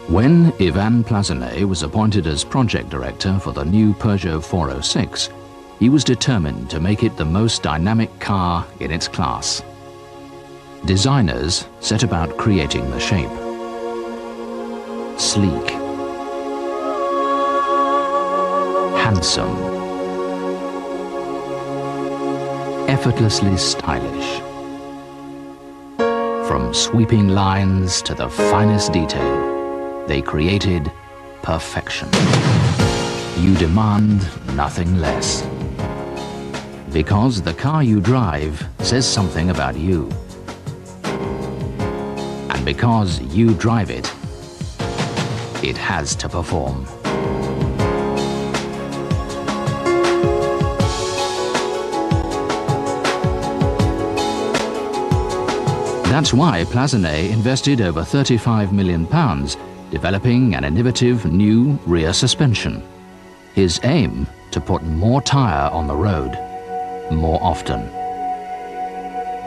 When Ivan Plazenet was appointed as project director for the new Peugeot 406, he was determined to make it the most dynamic car in its class. Designers set about creating the shape. Sleek, handsome, effortlessly stylish. From sweeping lines to the finest detail, they created perfection. You demand nothing less. Because the car you drive says something about you. And because you drive it, it has to perform. That's why Plazenet invested over £35 million developing an innovative new rear suspension. His aim, to put more tyre on the road, more often.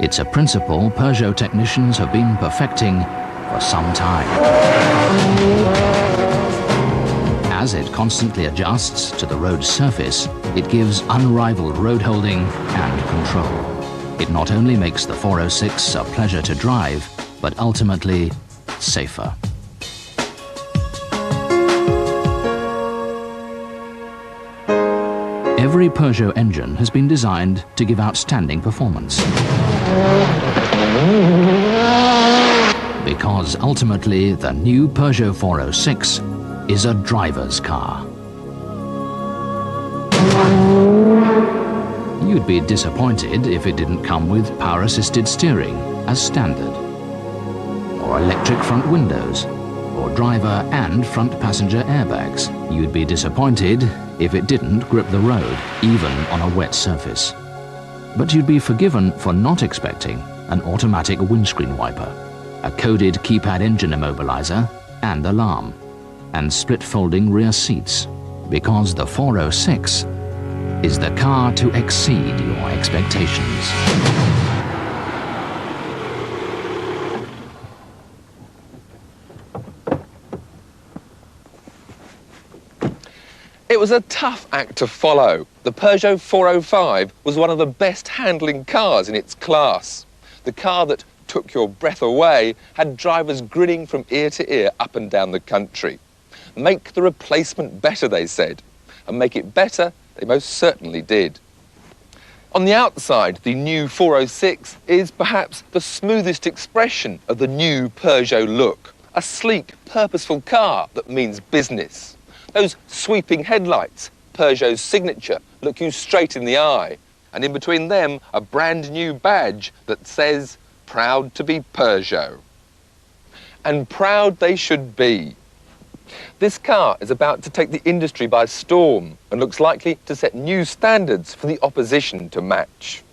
It's a principle Peugeot technicians have been perfecting for some time. As it constantly adjusts to the road surface, it gives unrivaled road holding and control. It not only makes the 406 a pleasure to drive, but ultimately safer. Every Peugeot engine has been designed to give outstanding performance. Because ultimately the new Peugeot 406 is a driver's car. You'd be disappointed if it didn't come with power-assisted steering as standard, or electric front windows, or driver and front passenger airbags. You'd be disappointed if it didn't grip the road, even on a wet surface. But you'd be forgiven for not expecting an automatic windscreen wiper, a coded keypad engine immobilizer and alarm, and split-folding rear seats, because the 406 is the car to exceed your expectations. It was a tough act to follow. The Peugeot 405 was one of the best handling cars in its class. The car that took your breath away had drivers grinning from ear to ear up and down the country. Make the replacement better, they said. And make it better, they most certainly did. On the outside, the new 406 is perhaps the smoothest expression of the new Peugeot look. A sleek, purposeful car that means business. Those sweeping headlights, Peugeot's signature, look you straight in the eye. And in between them, a brand new badge that says, "Proud to be Peugeot." And proud they should be. This car is about to take the industry by storm and looks likely to set new standards for the opposition to match.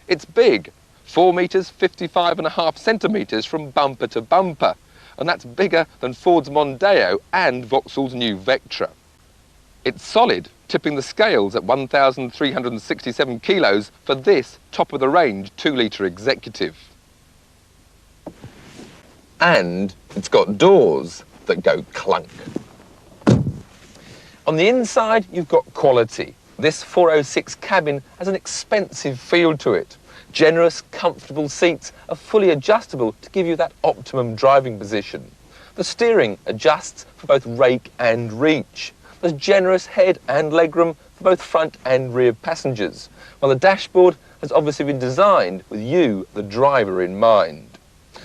It's big, 4 metres 55.5 centimetres from bumper to bumper, and that's bigger than Ford's Mondeo and Vauxhall's new Vectra. It's solid, tipping the scales at 1,367 kilos for this top-of-the-range 2-litre executive. And it's got doors that go clunk. On the inside, you've got quality. This 406 cabin has an expensive feel to it. Generous, comfortable seats are fully adjustable to give you that optimum driving position. The steering adjusts for both rake and reach. There's generous head and legroom for both front and rear passengers, while the dashboard has obviously been designed with you, the driver, in mind.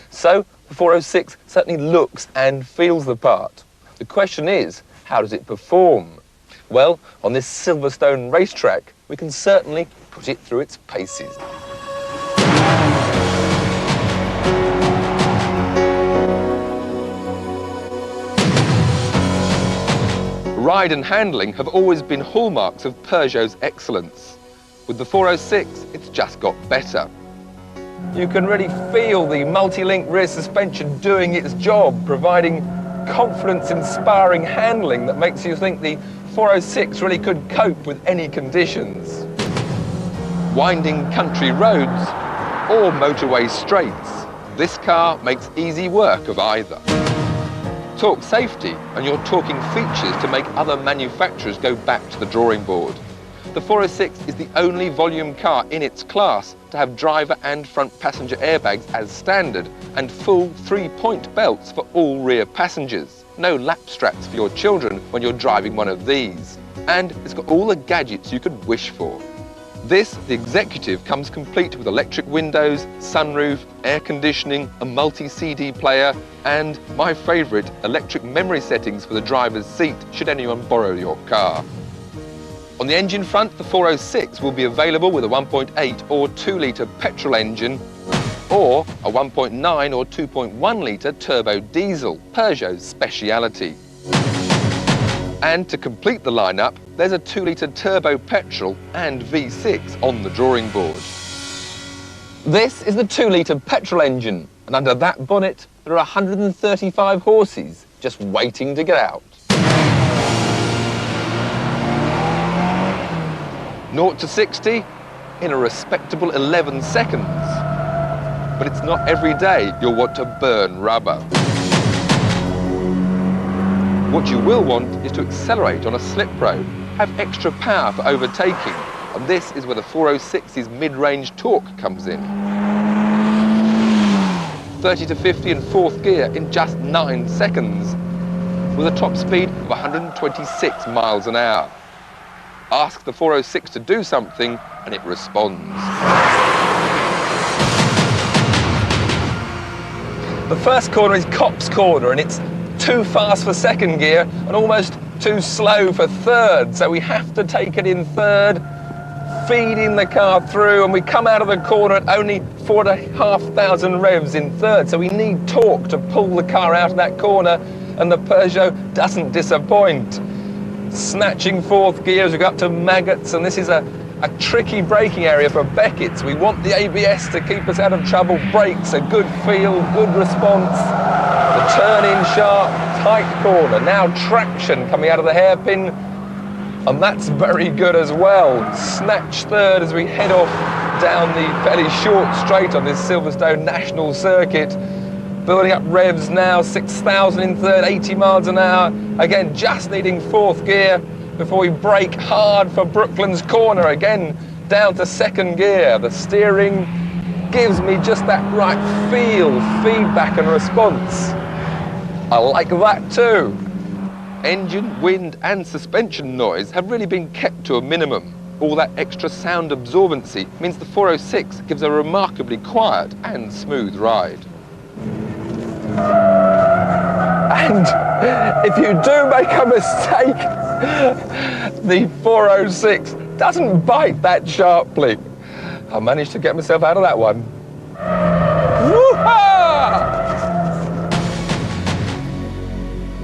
So, the 406 certainly looks and feels the part. The question is, how does it perform? Well, on this Silverstone racetrack, we can certainly put it through its paces. Ride and handling have always been hallmarks of Peugeot's excellence. With the 406, it's just got better. You can really feel the multi-link rear suspension doing its job, providing confidence-inspiring handling that makes you think the 406 really could cope with any conditions. Winding country roads or motorway straights, this car makes easy work of either. talk safety and you're talking features to make other manufacturers go back to the drawing board. The 406 is the only volume car in its class to have driver and front passenger airbags as standard and full 3-point belts for all rear passengers. No lap straps for your children when you're driving one of these. And it's got all the gadgets you could wish for. This, the Executive, comes complete with electric windows, sunroof, air conditioning, a multi-CD player, and my favourite, electric memory settings for the driver's seat, should anyone borrow your car. On the engine front, the 406 will be available with a 1.8 or 2-litre petrol engine, or a 1.9 or 2.1-litre turbo diesel, Peugeot's speciality. And to complete the lineup, there's a 2-litre turbo petrol and V6 on the drawing board. This is the 2-litre petrol engine, and under that bonnet, there are 135 horses just waiting to get out. 0 to 60 in a respectable 11 seconds. But it's not every day you'll want to burn rubber. What you will want is to accelerate on a slip road, have extra power for overtaking, and this is where the 406's mid-range torque comes in. 30 to 50 in 4th gear in just 9 seconds, with a top speed of 126 miles an hour. Ask the 406 to do something and it responds. The first corner is Cop's Corner, and it's too fast for 2nd gear and almost too slow for 3rd, so we have to take it in 3rd, feeding the car through, and we come out of the corner at only 4,500 revs in 3rd, so we need torque to pull the car out of that corner, and the Peugeot doesn't disappoint. Snatching 4th gear as we go up to Maggots, and this is a tricky braking area for Beckett's. We want the ABS to keep us out of trouble. Brakes, a good feel, good response. The turn-in sharp, tight corner. Now traction coming out of the hairpin, and that's very good as well. Snatch 3rd as we head off down the fairly short straight on this Silverstone National Circuit. Building up revs now, 6,000 in 3rd, 80 miles an hour. Again, just needing 4th gear before we brake hard for Brooklands Corner. Again, down to 2nd gear. The steering gives me just that right feel, feedback and response. I like that too. Engine, wind and suspension noise have really been kept to a minimum. All that extra sound absorbency means the 406 gives a remarkably quiet and smooth ride. And if you do make a mistake, the 406 doesn't bite that sharply. I managed to get myself out of that one. Woo-ha!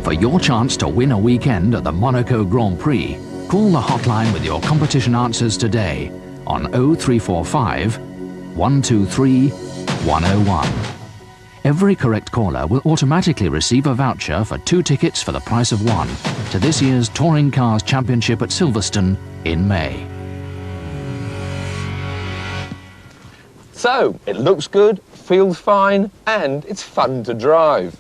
For your chance to win a weekend at the Monaco Grand Prix, call the hotline with your competition answers today on 0345 123 101. Every correct caller will automatically receive a voucher for 2 tickets for the price of 1 to this year's Touring Cars Championship at Silverstone in May. So, it looks good, feels fine, and it's fun to drive.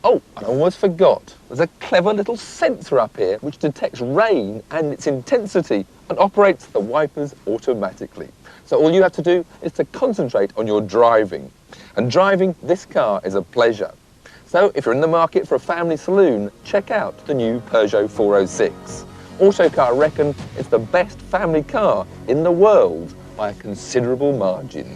Oh, and I almost forgot. There's a clever little sensor up here which detects rain and its intensity and operates the wipers automatically. So all you have to do is to concentrate on your driving. And driving this car is a pleasure. So if you're in the market for a family saloon, check out the new Peugeot 406. Autocar reckon it's the best family car in the world by a considerable margin.